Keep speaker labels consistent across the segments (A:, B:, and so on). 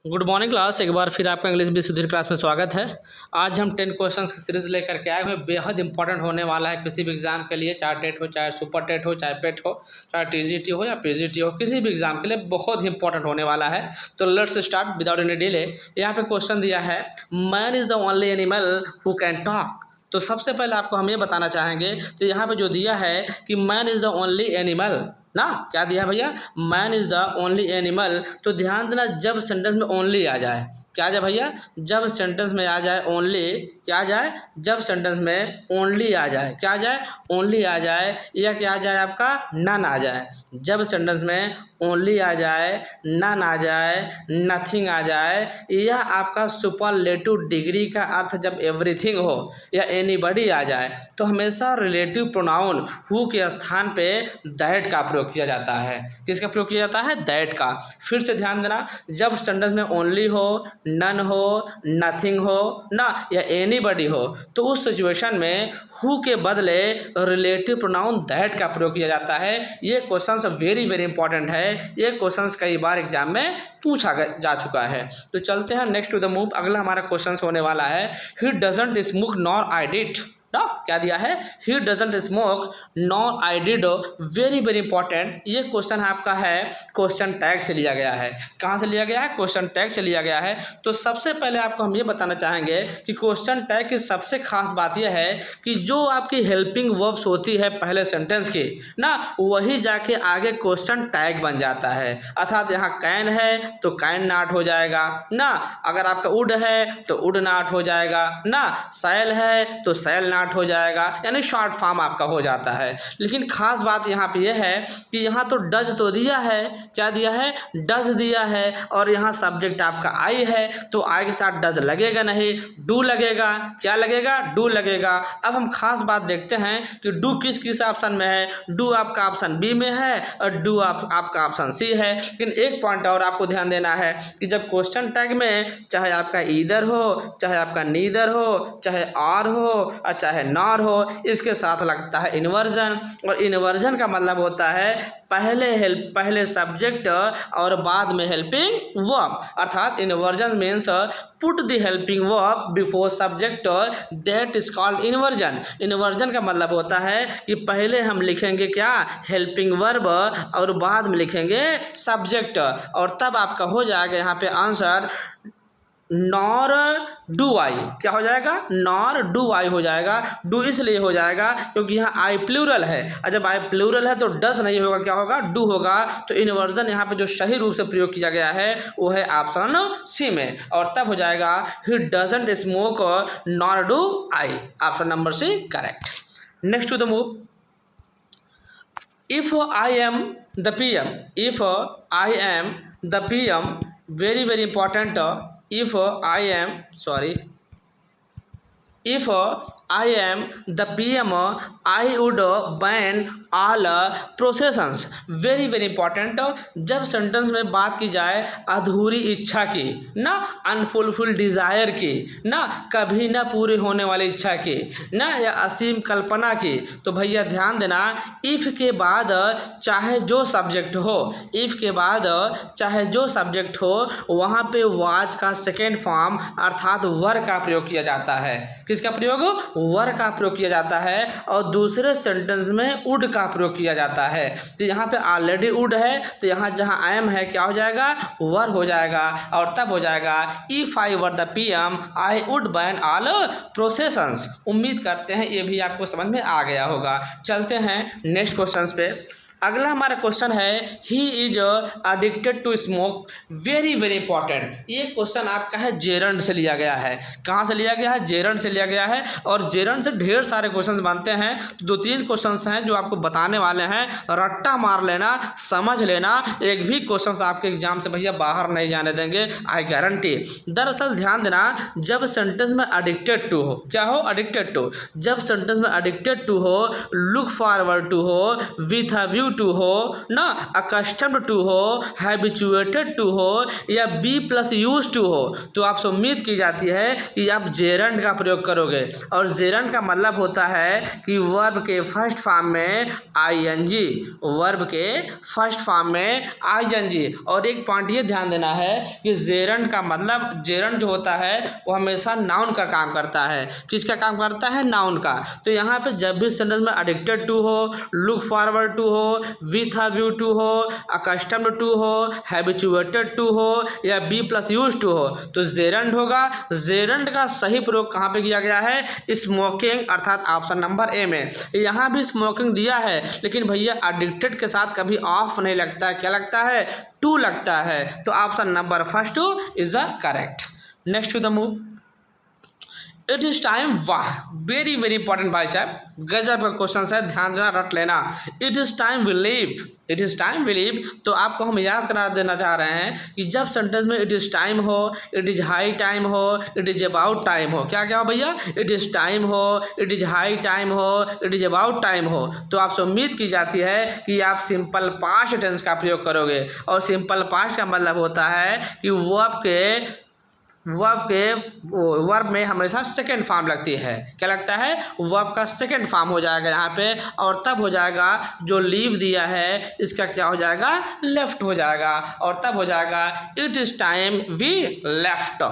A: Good morning class. एक बार फिर आपका इंग्लिश भी सुधीर क्लास में स्वागत है। आज हम 10 क्वेश्चंस की सीरीज लेकर के आए हुए, बेहद इंपॉर्टेंट होने वाला है किसी भी एग्जाम के लिए, चाहे टेट हो, चाहे सुपर टेट हो, चाहे पेट हो, चाहे टीजीटी हो या पीजीटी हो, किसी भी एग्जाम के लिए बहुत ही इंपॉर्टेंट होने वाला है। तो let's start without any delay. यहाँ पे क्वेश्चन दिया है, man is the only animal who can talk. तो सबसे पहले आपको हम ये बताना चाहेंगे, तो यहाँ पे जो दिया है कि man is the only animal ना, क्या दिया है भैया, man is the only animal. तो ध्यान देना, जब सेंटेंस में ओनली आ जाए, क्या आ जाए भैया, जब सेंटेंस में आ जाए ओनली, क्या आ जाए, जब सेंटेंस में ओनली आ जाए, क्या आ जाए, ओनली आ जाए, या क्या आ जाए आपका, नन आ जाए। जब सेंटेंस में ओनली आ जाए, नन आ जाए, नथिंग आ जाए, या आपका सुपरलेटिव डिग्री का अर्थ जब एवरीथिंग हो या एनीबडी आ जाए, तो हमेशा रिलेटिव प्रोनाउन हु के स्थान पे दैट का प्रयोग किया जाता है। किसका प्रयोग किया जाता है, दैट का। फिर से ध्यान देना, जब सेंटेंस में ओनली हो, नन हो, नथिंग हो ना, या एनीबडी हो, तो उस सिचुएशन में हु के बदले रिलेटिव प्रोनाउन दैट का प्रयोग किया जाता है। ये क्वेश्चंस वेरी वेरी इंपॉर्टेंट है। ये क्वेश्चंस कई बार एग्जाम में पूछा जा चुका है। तो चलते हैं नेक्स्ट टू द मूव। अगला हमारा क्वेश्चन होने वाला है, ही doesn't smoke nor I did ना, क्या दिया है, ही doesn't smoke nor I did. Very very important ये क्वेश्चन आपका है, क्वेश्चन टैग से लिया गया है। कहाँ से लिया गया है, क्वेश्चन टैग से लिया गया है। तो सबसे पहले आपको हम ये बताना चाहेंगे कि क्वेश्चन टैग की सबसे खास बात यह है कि जो आपकी हेल्पिंग वर्ब्स होती है पहले सेंटेंस की ना, वही जाके आगे क्वेश्चन टैग बन जाता है। अर्थात यहाँ कैन है तो कैन नॉट हो जाएगा ना, अगर आपका वुड है तो वुड नॉट हो जाएगा ना, सैल है तो सैल नॉट हो जाएगा, यानी शॉर्ट फॉर्म आपका हो जाता है। लेकिन खास बात यहाँ पे यह है कि यहाँ तो डज तो दिया है, क्या दिया है, डज दिया है, और यहाँ सब्जेक्ट आपका आई है, तो आई के साथ डज लगेगा नहीं, डू लगेगा। क्या लगेगा, डू लगेगा। अब हम खास बात देखते हैं कि डू किस किस ऑप्शन में है। डू आपका ऑप्शन बी में है और डू आपका ऑप्शन सी है। लेकिन एक पॉइंट और आपको ध्यान देना है कि जब क्वेश्चन टैग में चाहे आपका ईदर हो, चाहे आपका नीदर हो, चाहे आर हो और चाहे नॉर हो, इसके साथ लगता है इन्वर्जन। और इन्वर्जन का मतलब होता है पहले सब्जेक्ट और बाद में हेल्पिंग वर्ब। अर्थात inversion means put the helping verb before subject, that is called inversion. Inversion का मतलब होता है कि पहले हम लिखेंगे क्या, हेल्पिंग वर्ब, और बाद में लिखेंगे सब्जेक्ट, और तब आपका हो जाएगा यहाँ पे आंसर नॉर डू आई। क्या हो जाएगा, नॉर डू आई हो जाएगा। डू इसलिए हो जाएगा क्योंकि यहाँ आई प्लूरल है, और जब आई प्लूरल है तो डज नहीं होगा, क्या होगा, डू होगा। तो इन्वर्जन यहाँ पे जो सही रूप से प्रयोग किया गया है वो है ऑप्शन सी में, और तब हो जाएगा ही doesn't smoke nor do I. Option number C correct. Next to the move, if I am the P M, if I am the P M, very very important. If I am the PM, I would ban all processions. Very very important. जब sentence में बात की जाए अधूरी इच्छा की ना, unfulfil desire की ना, कभी ना पूरी होने वाली इच्छा की ना, या असीम कल्पना की, तो भैया ध्यान देना, इफ़ के बाद चाहे जो सब्जेक्ट हो, इफ़ के बाद चाहे जो सब्जेक्ट हो, वहाँ पे वाज का सेकेंड फॉर्म अर्थात वर का प्रयोग किया जाता है। किसका प्रयोग, वर का प्रयोग किया जाता है, और दूसरे सेंटेंस में वुड का प्रयोग किया जाता है। तो यहाँ पे ऑलरेडी वुड है, तो यहाँ जहाँ आई एम है क्या हो जाएगा, वर हो जाएगा, और तब हो जाएगा if I were the PM I would ban all processions. उम्मीद करते हैं ये भी आपको समझ में आ गया होगा। चलते हैं नेक्स्ट क्वेश्चन पे। अगला हमारा क्वेश्चन है, he is addicted to smoke. Very very important ये क्वेश्चन आपका है, जेरंड से लिया गया है। कहाँ से लिया गया है, जेरंड से लिया गया है, और जेरंड से ढेर सारे क्वेश्चंस बनते हैं। तो 2-3 क्वेश्चंस हैं जो आपको बताने वाले हैं, रट्टा मार लेना, समझ लेना, एक भी क्वेश्चंस आपके एग्जाम से भैया बाहर नहीं जाने देंगे, आई गारंटी। दरअसल ध्यान देना, जब सेंटेंस में एडिक्टेड टू हो, क्या हो, एडिक्टेड टू, जब सेंटेंस में एडिक्टेड टू हो, लुक फॉरवर्ड टू हो, विथ अ व्यू टू हो ना, अकस्टम्ड टू हो, हैबिचुएटेड टू हो या बी प्लस यूज टू हो, तो आपसे उम्मीद की जाती है कि आप जेरंड का प्रयोग करोगे। और जेरंड का मतलब होता है कि वर्ब के फर्स्ट फॉर्म में आईएनजी, वर्ब के फर्स्ट फॉर्म में आईएनजी। और एक पॉइंट ये ध्यान देना है कि जेरंड का मतलब, जेरंड जो होता है वो हमेशा नाउन का काम करता है। किसका काम करता है? नाउन का। तो यहाँ पे जब भी सेंटेंस में एडिक्टेड टू हो, लुक फॉरवर्ड टू हो, विथ अ व्यू टू हो, अकस्टम्ड टू हो, हैबिचुएटेड टू हो या बी प्लस यूज टू हो, तो जेरंड होगा। जेरंड का सही प्रयोग कहाँ पे किया गया है? स्मोकिंग, अर्थात ऑप्शन नंबर ए में। यहाँ भी स्मोकिंग दिया है, लेकिन भैया एडिक्टेड के साथ कभी ऑफ नहीं लगता है, क्या लगता है? टू लगता है। तो option number first is the correct. Next to the move, it is time, वाह वेरी वेरी इंपॉर्टेंट भाई साहब, गजब का क्वेश्चन है, ध्यान देना, रट लेना। It is time we live, it is time we live, तो आपको हम याद करा देना चाह रहे हैं कि जब सेंटेंस में इट इज टाइम हो, इट इज हाई टाइम हो, इट इज अबाउट टाइम हो, क्या क्या हो भैया? इट इज टाइम हो, इट इज हाई टाइम हो, इट इज अबाउट टाइम हो, तो आपसे उम्मीद की जाती है कि आप सिंपल पास्ट टेंस का प्रयोग करोगे। और सिंपल पास्ट का मतलब होता है कि वर्ब में हमेशा सेकेंड फॉर्म लगती है। क्या लगता है? वर्ब का सेकेंड फॉर्म हो जाएगा यहाँ पे, और तब हो जाएगा जो लीव दिया है इसका क्या हो जाएगा? लेफ्ट हो जाएगा, और तब हो जाएगा it is time we left.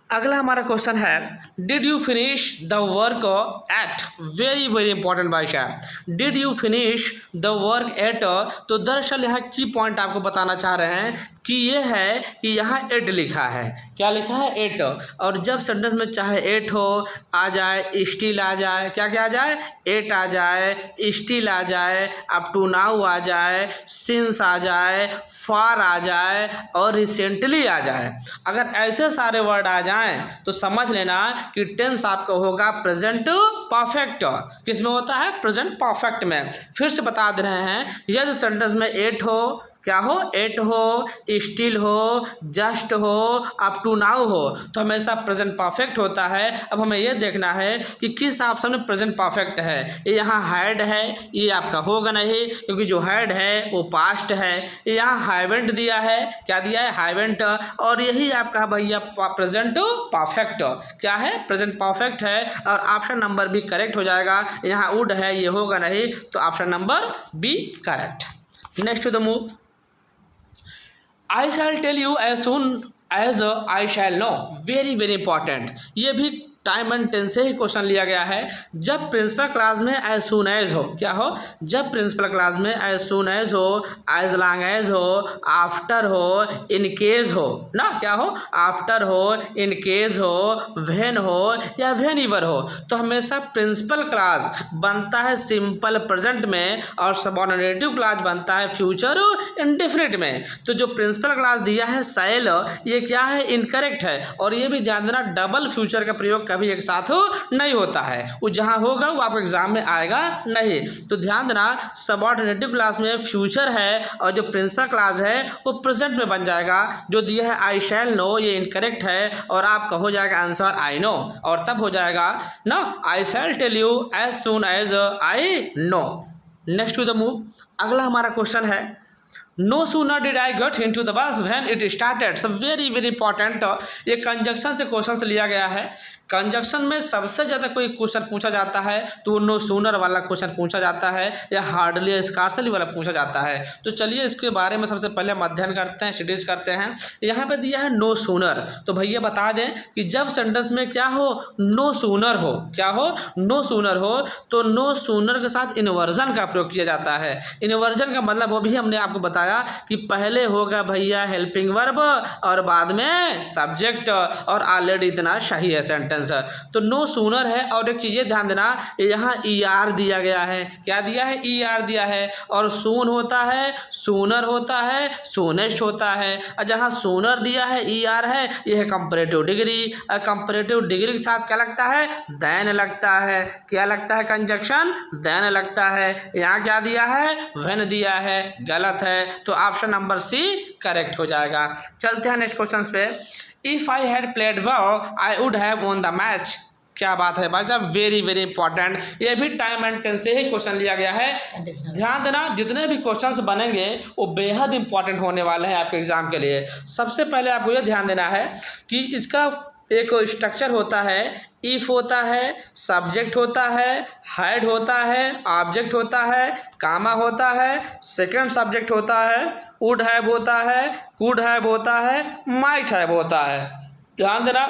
A: अगला हमारा क्वेश्चन है, did you finish the work at, very very important भाई साहब, did you finish the work at. तो दरअसल यहाँ की पॉइंट आपको बताना चाह रहे हैं कि ये है कि यहाँ एट लिखा है, क्या लिखा है? एट। और जब सेंटेंस में चाहे एट हो, आ जाए, स्टिल आ जाए, क्या क्या आ जाए? एट आ जाए, स्टिल आ जाए, अप टू नाउ आ जाए, सिंस आ जाए, फार आ जाए और रिसेंटली आ जाए, अगर ऐसे सारे वर्ड आ जाएं तो समझ लेना कि टेंस आपका होगा प्रेजेंट परफेक्ट। किस में होता है? प्रेजेंट परफेक्ट में। फिर से बता दे रहे हैं, यदि सेंटेंस में एट हो, क्या हो? एट हो, स्टिल हो, जस्ट हो, अप टू नाउ हो, तो हमेशा प्रेजेंट परफेक्ट होता है। अब हमें यह देखना है कि किस ऑप्शन में प्रेजेंट परफेक्ट है। ये यहाँ हैड है, ये आपका होगा नहीं, क्योंकि जो हैड है वो पास्ट है। ये यहाँ हैवेंट दिया है, क्या दिया है? हैवेंट। और यही आपका भैया प्रेजेंट परफेक्ट, क्या है? प्रेजेंट परफेक्ट है। और ऑप्शन नंबर बी करेक्ट हो जाएगा। यहाँ वुड है, ये होगा नहीं, तो option number B correct. Next to the move, I shall tell you as soon as I shall know, very very important. ये भी टाइम एंड टेंस से ही क्वेश्चन लिया गया है। जब प्रिंसिपल क्लास में एज सून एज हो, क्या हो? जब प्रिंसिपल क्लास में एज सून एज हो, एज लॉन्ग एज हो, आफ्टर हो, इन केस हो ना, क्या हो? आफ्टर हो, इन केस हो, व्हेन हो या व्हेनेवर हो, तो हमेशा प्रिंसिपल क्लास बनता है सिंपल प्रेजेंट में और सबऑर्डिनेटिव क्लास बनता है फ्यूचर इंडेफिनिट में। तो जो प्रिंसिपल क्लास दिया है शैल, ये क्या है? इनकरेक्ट है। और ये भी ध्यान देना, डबल फ्यूचर का प्रयोग कभी एक साथ नहीं होता है, वो जहां होगा वो आपको एग्जाम में आएगा नहीं। तो ध्यान देना, सबऑर्डिनेटिव क्लास में फ्यूचर है और जो प्रिंसिपल क्लास है वो प्रेजेंट में बन जाएगा। जो दिया है आई शैल नो, ये इनकरेक्ट है और आपका हो जाएगा आंसर आई नो, और तब हो जाएगा ना I shall tell you as soon as I know. Next to the move, अगला हमारा क्वेश्चन है, no sooner did I get into the bus when it started. सब वेरी वेरी इंपॉर्टेंट, ये कंजक्शन से क्वेश्चन से लिया गया है। कंजक्शन में सबसे ज़्यादा कोई क्वेश्चन पूछा जाता है तो वो नो सूनर वाला क्वेश्चन पूछा जाता है या हार्डली या स्कार्सली वाला पूछा जाता है। तो चलिए इसके बारे में सबसे पहले हम अध्ययन करते हैं, स्टडीज करते हैं। यहाँ पे दिया है नो सूनर, तो भैया बता दें कि जब सेंटेंस में क्या हो? नो सूनर हो, क्या हो? नो सूनर हो, तो नो सूनर के साथ इन्वर्जन का प्रयोग किया जाता है। इन्वर्जन का मतलब वो भी हमने आपको बताया कि पहले होगा भैया हेल्पिंग वर्ब और बाद में सब्जेक्ट, और ऑलरेडी इतना सही है सेंटेंस। तो नो सूनर है। और एक चीज़ ध्यान देना, यहाँ ER दिया गया है, क्या दिया है? ER दिया है। और सून होता है, सूनर होता है, सूनेस्ट होता है। और जहाँ सूनर दिया है, ER है, यह है कंपैरेटिव डिग्री। और कंपैरेटिव डिग्री के साथ क्या लगता है? देन लगता है। क्या लगता है? कंजक्शन देन लगता है। यहाँ क्या दिया है? व्हेन दिया है, गलत है। तो ऑप्शन नंबर सी करेक्ट हो जाएगा। चलते हैं नेक्स्ट क्वेश्चन पे। If I had played well, I would have won the match. क्या बात है भाई साहब, वेरी वेरी इंपॉर्टेंट। ये भी टाइम एंड टेंस से ही क्वेश्चन लिया गया है। ध्यान देना, जितने भी क्वेश्चंस बनेंगे वो बेहद इंपॉर्टेंट होने वाले हैं आपके एग्जाम के लिए। सबसे पहले आपको ये ध्यान देना है कि इसका एक स्ट्रक्चर होता है, इफ होता है, सब्जेक्ट होता है, हेड होता है, ऑब्जेक्ट होता है, कामा होता है, सेकंड सब्जेक्ट होता है, वुड हैव होता है, कुड हैव होता है, माइट हैव होता है। ध्यान देना,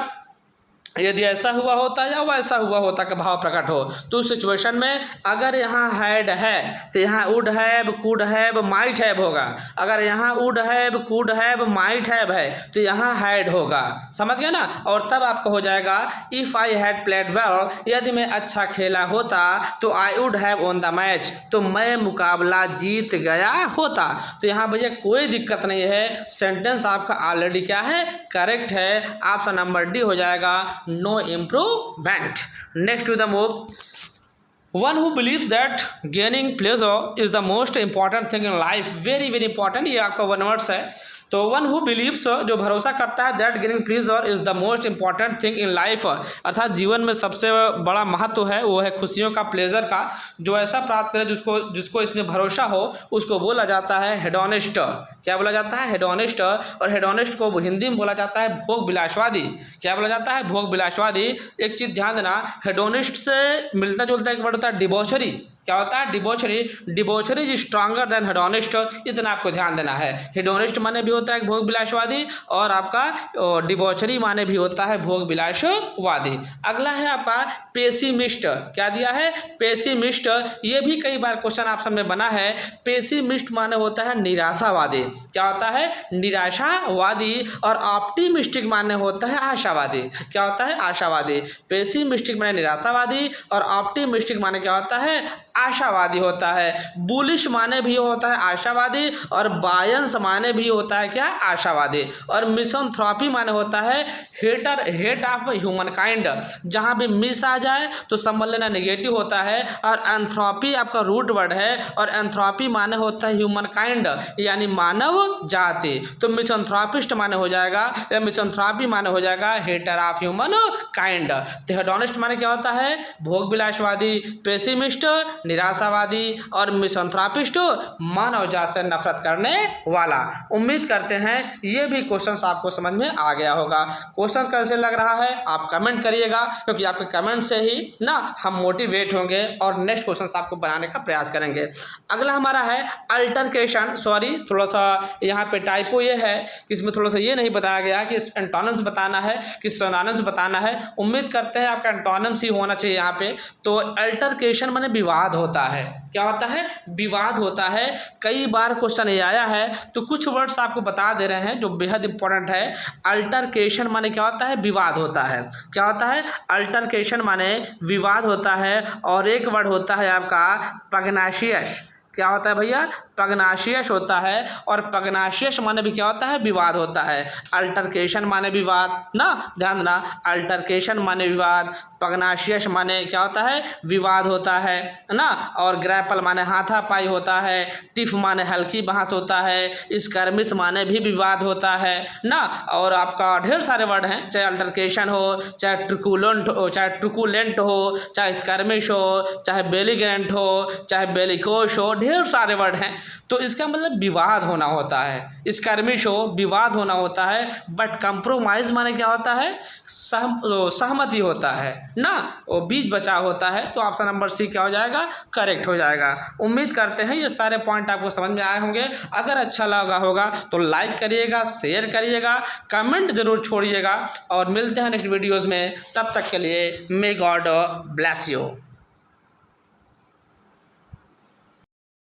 A: यदि ऐसा हुआ होता या वैसा हुआ होता कि भाव प्रकट हो, तो उस सिचुएशन में अगर यहाँ हैड है तो यहाँ would have, could have, might have होगा। अगर यहाँ would have, could have, might have है तो यहाँ हैड होगा। समझ गए ना। और तब आपका हो जाएगा if I had played well, यदि मैं अच्छा खेला होता तो I would have one the match, तो मैं मुकाबला जीत गया होता। तो यहाँ भैया कोई दिक्कत नहीं है, सेंटेंस आपका ऑलरेडी क्या है, करेक्ट है। ऑप्शन नंबर डी हो जाएगा, no improvement. Next to the move, one who believes that gaining pleasure is the most important thing in life, very very important। ये आपका वन वर्ड्स है। तो वन हु बिलीव्स, जो भरोसा करता है, that gaining pleasure is the most important thing in life, अर्थात जीवन में सबसे बड़ा महत्व है वो है खुशियों का, प्लेजर का। जो ऐसा प्राप्त करे जिसको इसमें भरोसा हो, उसको बोला जाता है हेडोनिस्ट। क्या बोला जाता है, हेडोनिस्ट। और हेडोनिस्ट को हिंदी में बोला जाता है भोग विलासवादी। क्या बोला जाता है, भोग विलासवादी। एक चीज़ ध्यान देना, हेडोनिस्ट से मिलता जुलता एक वर्ड होता है डिबॉचरी। क्या होता है, debauchery. Debauchery is stronger than hedonist, इतना आपको ध्यान देना है। हेडोनिस्ट माने भी होता है भोग विलासवादी, और आपका डिबॉचरी माने भी होता है भोग विलासवादी। अगला है आपका पेसिमिस्ट। क्या दिया है, पेसिमिस्ट। ये भी कई बार क्वेश्चन आप सामने बना है। पेसिमिस्ट माने होता है निराशावादी। क्या होता है, निराशावादी। और ऑप्टिमिस्टिक माने होता है आशावादी। क्या होता है, आशावादी। पेसिमिस्टिक माने निराशावादी, और ऑप्टिमिस्टिक माने क्या होता है, आशावादी होता है। बुलिश माने भी होता है आशावादी, और बायंस माने भी होता है क्या, आशावादी। और मिसंथ्रोपी माने होता है हेट ऑफ ह्यूमन काइंड। जहाँ भी मिस आ जाए तो समझ लेना नेगेटिव होता है। और एंथ्रोपी आपका रूट वर्ड है, और एंथ्रोपी माने होता है ह्यूमन काइंड, यानी मानव जाति। तो मिसंथ्रोपिस्ट माने हो जाएगा, या मिसंथ्रोपी माने हो जाएगा हेटर ऑफ ह्यूमन काइंड। तो हेडोनिस्ट माने क्या होता है, भोग विलासवादी। पेसिमिस्ट निराशावादी, और मिसंथ्रोपिस्ट मानव जात से नफरत करने वाला। उम्मीद करते हैं ये भी क्वेश्चन आपको समझ में आ गया होगा। क्वेश्चन कैसे लग रहा है आप कमेंट करिएगा, क्योंकि आपके कमेंट से ही ना हम मोटिवेट होंगे और नेक्स्ट क्वेश्चन आपको बनाने का प्रयास करेंगे। अगला हमारा है अल्टरकेशन। सॉरी, थोड़ा सा यहाँ पे टाइपो ये है कि इसमें थोड़ा सा ये नहीं बताया गया कि एंटोनिम्स बताना है कि सिनोनिम्स बताना है। उम्मीद करते हैं आपका एंटोनिम्स ही होना चाहिए यहाँ पे। तो अल्टरकेशन माने विवाद होता है। क्या होता है, विवाद होता है। कई बार क्वेश्चन ये आया है, तो कुछ वर्ड्स आपको बता दे रहे हैं जो बेहद इंपॉर्टेंट है। अल्टरकेशन माने क्या होता है, विवाद होता है। क्या होता है, अल्टरकेशन माने विवाद होता है। और एक वर्ड होता है आपका पग्नाशियस। क्या होता है भैया, पग्नाशियस होता है। और पग्नाशियस माने भी क्या होता है, विवाद होता है। अल्टरकेशन माने विवाद ना, ध्यान देना, अल्टरकेशन माने विवाद, पग्नाशियस माने क्या होता है, विवाद होता है ना। और ग्रैपल माने हाथापाई होता है। टिफ माने हल्की बहस होता है। स्कर्मिश माने भी विवाद होता है ना। और आपका ढेर सारे वर्ड हैं, चाहे अल्टरकेशन हो, चाहे ट्रुकुलेंट हो, चाहे स्कर्मिश हो, चाहे बेलिगेंट हो, चाहे बेलिकोश हो, ढेर सारे वर्ड हैं। तो इसका मतलब विवाद होना होता है। स्कर्मिश हो, विवाद होना होता है। बट कंप्रोमाइज माने क्या होता है, सहमति होता है ना, वो बीच बचाव होता है। तो ऑप्शन नंबर सी क्या हो जाएगा, करेक्ट हो जाएगा। उम्मीद करते हैं ये सारे पॉइंट आपको समझ में आए होंगे। अगर अच्छा लगा होगा तो लाइक करिएगा, शेयर करिएगा, कमेंट जरूर छोड़िएगा। और मिलते हैं नेक्स्ट वीडियोज़ में, तब तक के लिए मे गॉड ब्लेस यू।